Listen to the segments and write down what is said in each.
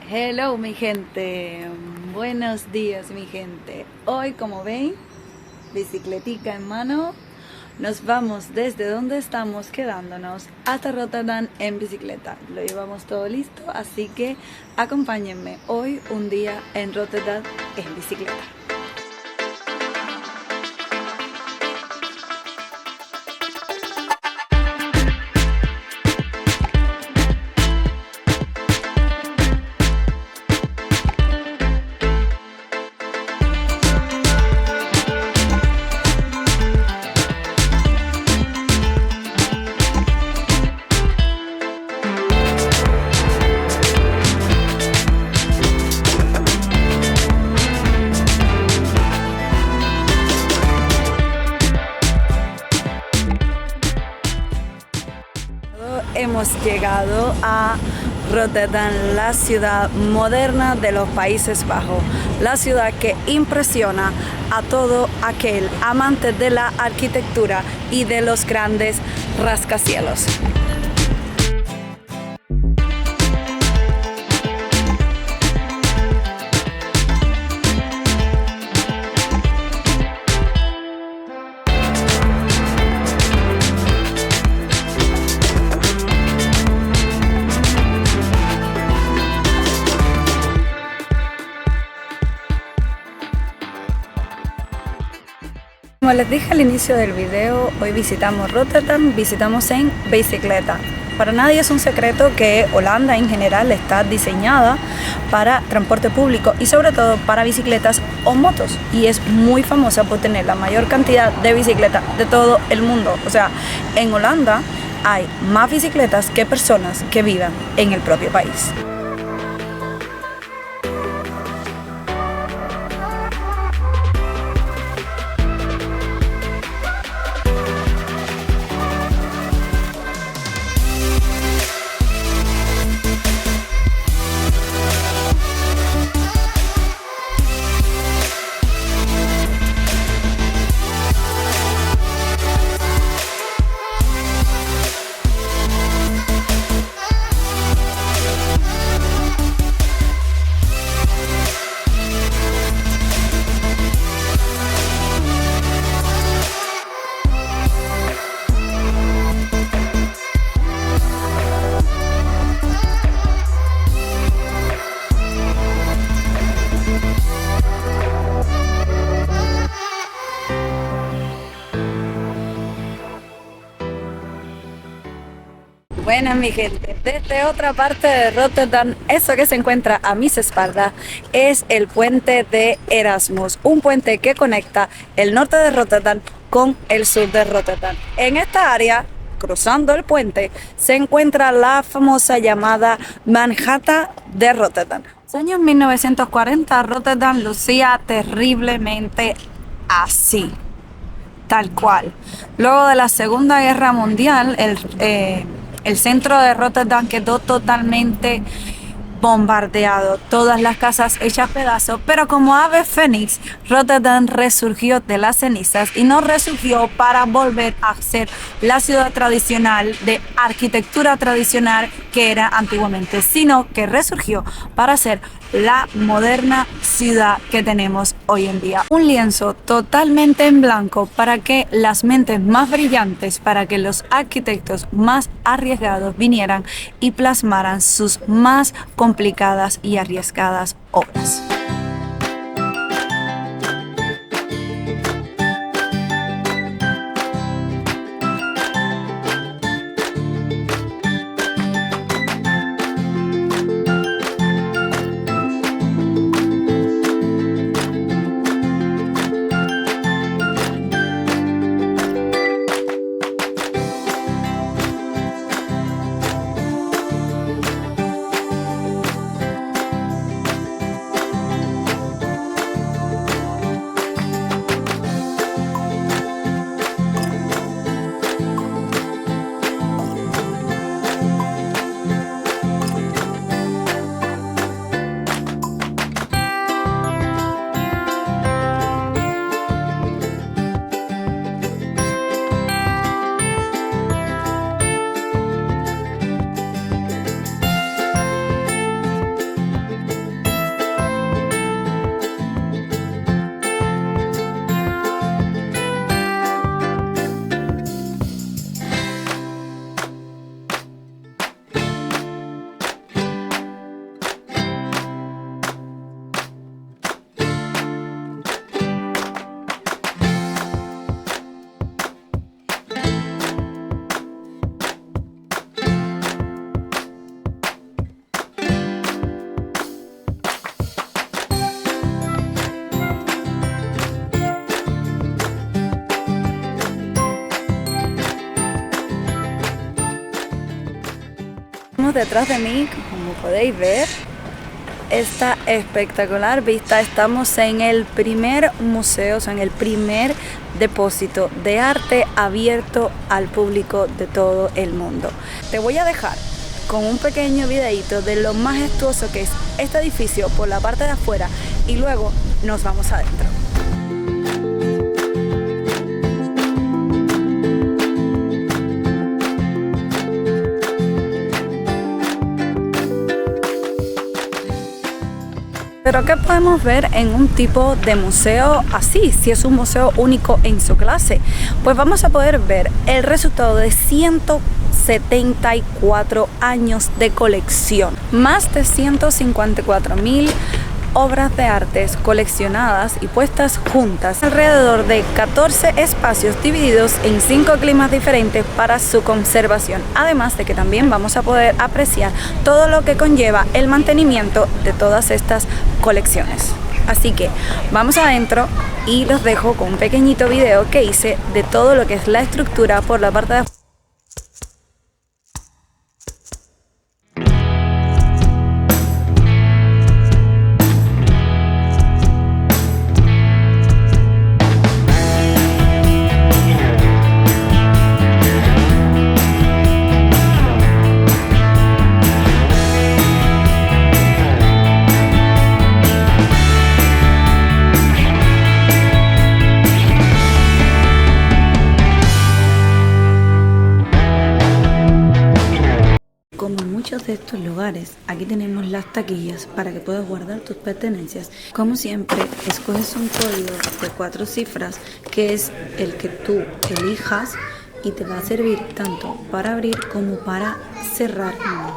Hello mi gente, buenos días mi gente. Hoy como ven, bicicletica en mano, nos vamos desde donde estamos quedándonos hasta Rotterdam en bicicleta. Lo llevamos todo listo, así que acompáñenme hoy un día en Rotterdam en bicicleta. Hemos llegado a Rotterdam, la ciudad moderna de los Países Bajos, la ciudad que impresiona a todo aquel amante de la arquitectura y de los grandes rascacielos. Como les dije al inicio del video, hoy visitamos Rotterdam, visitamos en bicicleta. Para nadie es un secreto que Holanda en general está diseñada para transporte público y sobre todo para bicicletas o motos, y es muy famosa por tener la mayor cantidad de bicicletas de todo el mundo. O sea, en Holanda hay más bicicletas que personas que vivan en el propio país. Buenas mi gente, desde otra parte de Rotterdam, eso que se encuentra a mis espaldas es el puente de Erasmus, un puente que conecta el norte de Rotterdam con el sur de Rotterdam. En esta área, cruzando el puente, se encuentra la famosa llamada Manhattan de Rotterdam. En los años 1940 Rotterdam lucía terriblemente así, tal cual. Luego de la Segunda Guerra Mundial, el centro de Rotterdam quedó totalmente bombardeado, todas las casas hechas pedazos, pero como ave fénix, Rotterdam resurgió de las cenizas y no resurgió para volver a ser la ciudad tradicional de arquitectura tradicional que era antiguamente, sino que resurgió para ser la moderna ciudad que tenemos hoy en día. Un lienzo totalmente en blanco para que las mentes más brillantes, para que los arquitectos más arriesgados vinieran y plasmaran sus más complicadas y arriesgadas obras. detrás de mí, como podéis ver, esta espectacular vista. Estamos en el primer museo, o sea, en el primer depósito de arte abierto al público de todo el mundo. Te voy a dejar con un pequeño videíto de lo majestuoso que es este edificio por la parte de afuera y luego nos vamos adentro. Pero ¿qué podemos ver en un tipo de museo así? Si es un museo único en su clase, pues vamos a poder ver el resultado de 174 años de colección, más de 154.000 obras de artes coleccionadas y puestas juntas, alrededor de 14 espacios divididos en 5 climas diferentes para su conservación, además de que también vamos a poder apreciar todo lo que conlleva el mantenimiento de todas estas colecciones. Así que vamos adentro y los dejo con un pequeñito video que hice de todo lo que es la estructura por la parte de afuera. Como en muchos de estos lugares, aquí tenemos las taquillas para que puedas guardar tus pertenencias. Como siempre, escoges un código de 4 cifras que es el que tú elijas y te va a servir tanto para abrir como para cerrar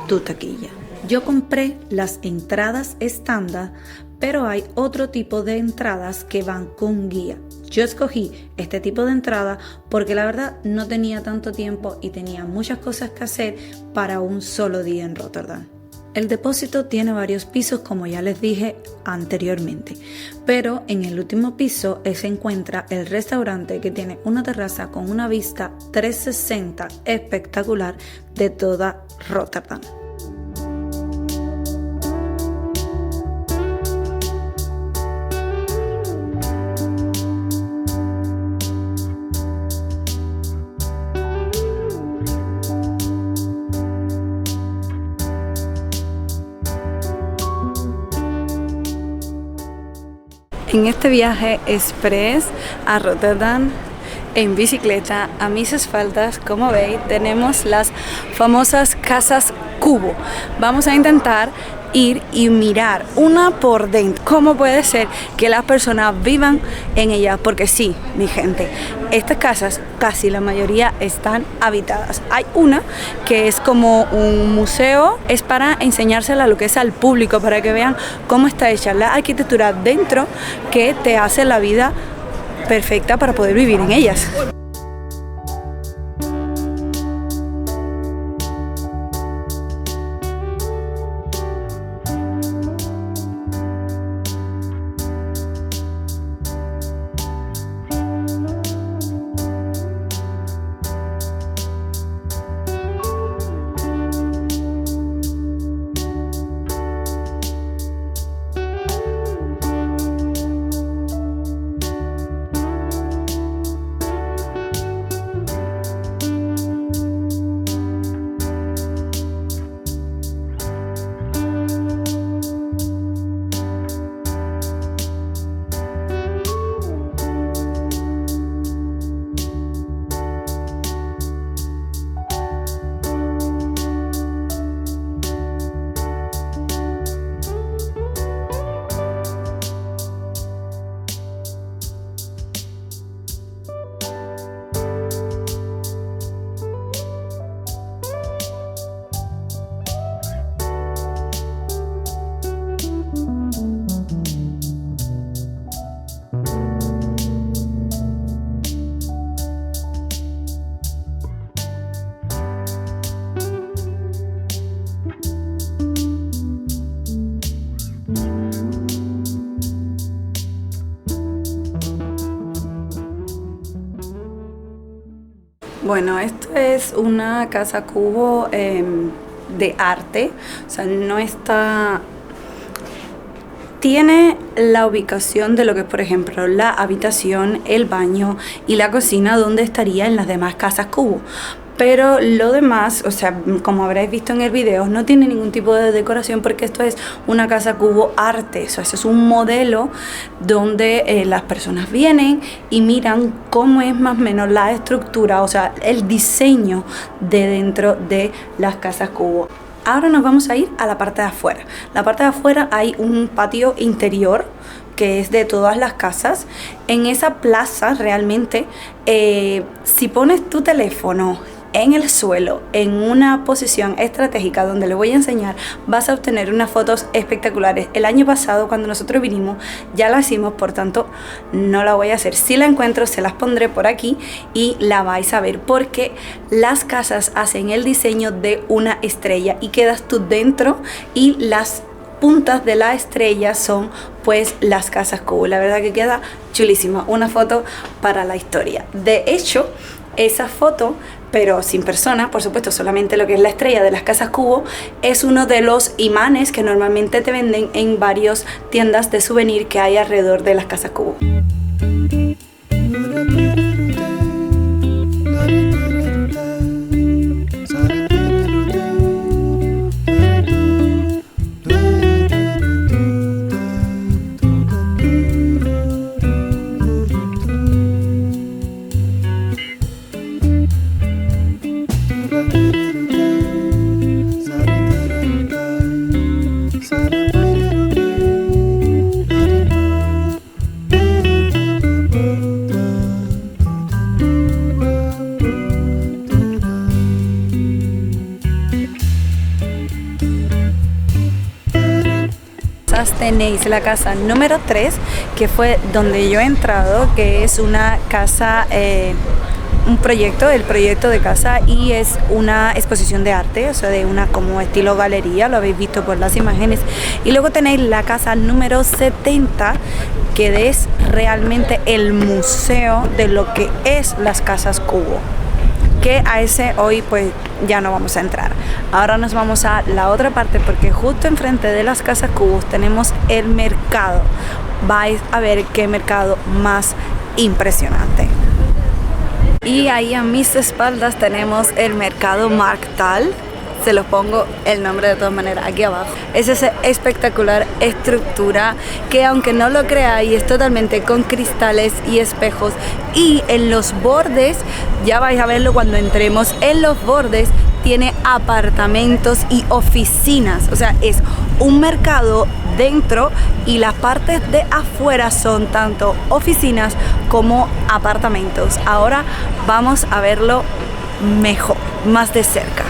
tu taquilla. Yo compré las entradas estándar, pero hay otro tipo de entradas que van con guía. Yo escogí este tipo de entrada porque la verdad no tenía tanto tiempo y tenía muchas cosas que hacer para un solo día en Rotterdam. El depósito tiene varios pisos, como ya les dije anteriormente, pero en el último piso se encuentra el restaurante que tiene una terraza con una vista 360 espectacular de toda Rotterdam. En este viaje express a Rotterdam en bicicleta, a mis espaldas, como veis, tenemos las famosas casas cubo. Vamos a intentar ir y mirar una por dentro. ¿Cómo puede ser que las personas vivan en ellas? Porque sí, mi gente, estas casas, casi la mayoría están habitadas. Hay una que es como un museo, es para enseñársela lo que es al público, para que vean cómo está hecha la arquitectura dentro, que te hace la vida perfecta para poder vivir en ellas. Bueno, esto es una casa cubo de arte, o sea, no está... Tiene la ubicación de lo que es, por ejemplo, la habitación, el baño y la cocina, donde estaría en las demás casas cubo. Pero lo demás, o sea, como habréis visto en el video, no tiene ningún tipo de decoración porque esto es una casa cubo arte. O sea, eso es un modelo donde las personas vienen y miran cómo es más o menos la estructura, o sea, el diseño de dentro de las casas cubo. Ahora nos vamos a ir a la parte de afuera. La parte de afuera hay un patio interior que es de todas las casas. En esa plaza realmente, si pones tu teléfono en el suelo, en una posición estratégica donde le voy a enseñar, vas a obtener unas fotos espectaculares. El año pasado, cuando nosotros vinimos, ya la hicimos, por tanto no la voy a hacer. Si la encuentro, se las pondré por aquí y la vais a ver, porque las casas hacen el diseño de una estrella y quedas tú dentro, y las puntas de la estrella son pues las casas cubo. La verdad que queda chulísima, una foto para la historia. De hecho, esa foto, pero sin persona, por supuesto, solamente lo que es la estrella de las casas cubo, es uno de los imanes que normalmente te venden en varias tiendas de souvenir que hay alrededor de las casas cubo. Tenéis la casa número 3, que fue donde yo he entrado, que es una casa, un proyecto, el proyecto de casa, y es una exposición de arte, o sea, de una como estilo galería, lo habéis visto por las imágenes. Y luego tenéis la casa número 70, que es realmente el museo de lo que es las casas cubo, que a ese hoy pues ya no vamos a entrar. Ahora nos vamos a la otra parte, porque justo enfrente de las casas cubos tenemos el mercado. Vais a ver qué mercado más impresionante. Y ahí a mis espaldas tenemos el mercado Marktal. Se los pongo el nombre de todas maneras aquí abajo. Es esa espectacular estructura que, aunque no lo creáis, es totalmente con cristales y espejos, y en los bordes, ya vais a verlo cuando entremos, en los bordes tiene apartamentos y oficinas. O sea, es un mercado dentro y las partes de afuera son tanto oficinas como apartamentos. Ahora vamos a verlo mejor, más de cerca.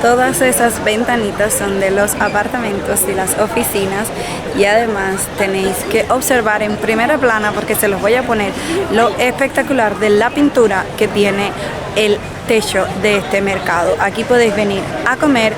Todas esas ventanitas son de los apartamentos y las oficinas, y además tenéis que observar en primera plana, porque se los voy a poner, lo espectacular de la pintura que tiene el techo de este mercado. Aquí podéis venir a comer,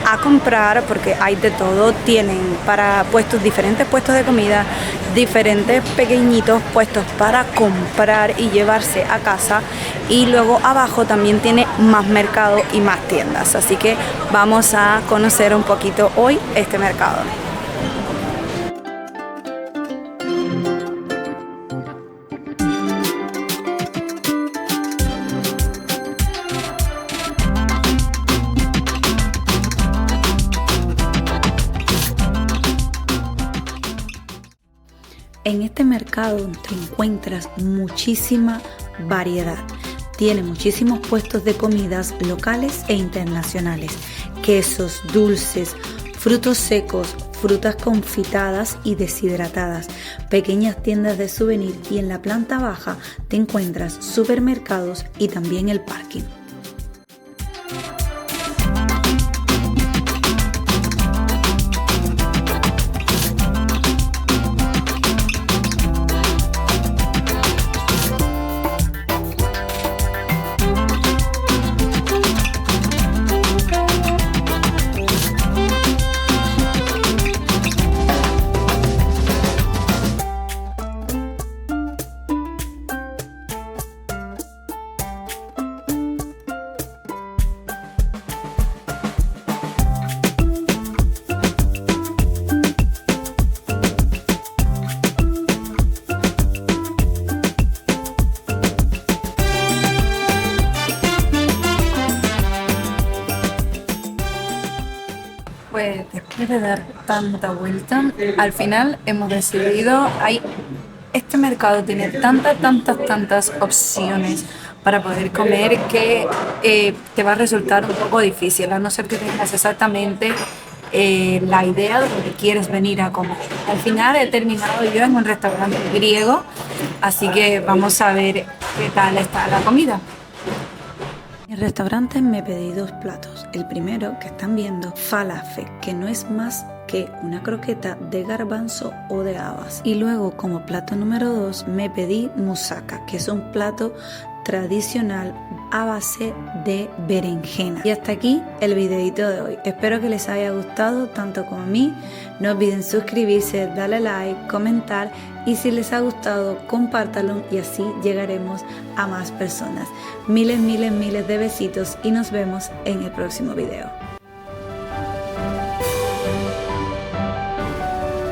a comprar, porque hay de todo. Tienen para puestos, diferentes puestos de comida, diferentes pequeñitos puestos para comprar y llevarse a casa, y luego abajo también tiene más mercado y más tiendas. Así que vamos a conocer un poquito hoy este mercado. En este mercado te encuentras muchísima variedad. Tiene muchísimos puestos de comidas locales e internacionales, quesos, dulces, frutos secos, frutas confitadas y deshidratadas, pequeñas tiendas de souvenir, y en la planta baja te encuentras supermercados y también el parking. Pues después de dar tanta vuelta, al final hemos decidido, este mercado tiene tantas opciones para poder comer que te va a resultar un poco difícil, a no ser que tengas exactamente la idea de lo que quieres venir a comer. Al final he terminado yo en un restaurante griego, así que vamos a ver qué tal está la comida. En el restaurante me pedí 2 platos. El primero, que están viendo, falafel, que no es más que una croqueta de garbanzo o de habas. Y luego, como plato número 2, me pedí moussaka, que es un plato tradicional a base de berenjena. Y hasta aquí el videito de hoy. Espero que les haya gustado tanto como a mí. No olviden suscribirse, darle like, comentar y si les ha gustado, compártanlo y así llegaremos a más personas. Miles de besitos y nos vemos en el próximo video.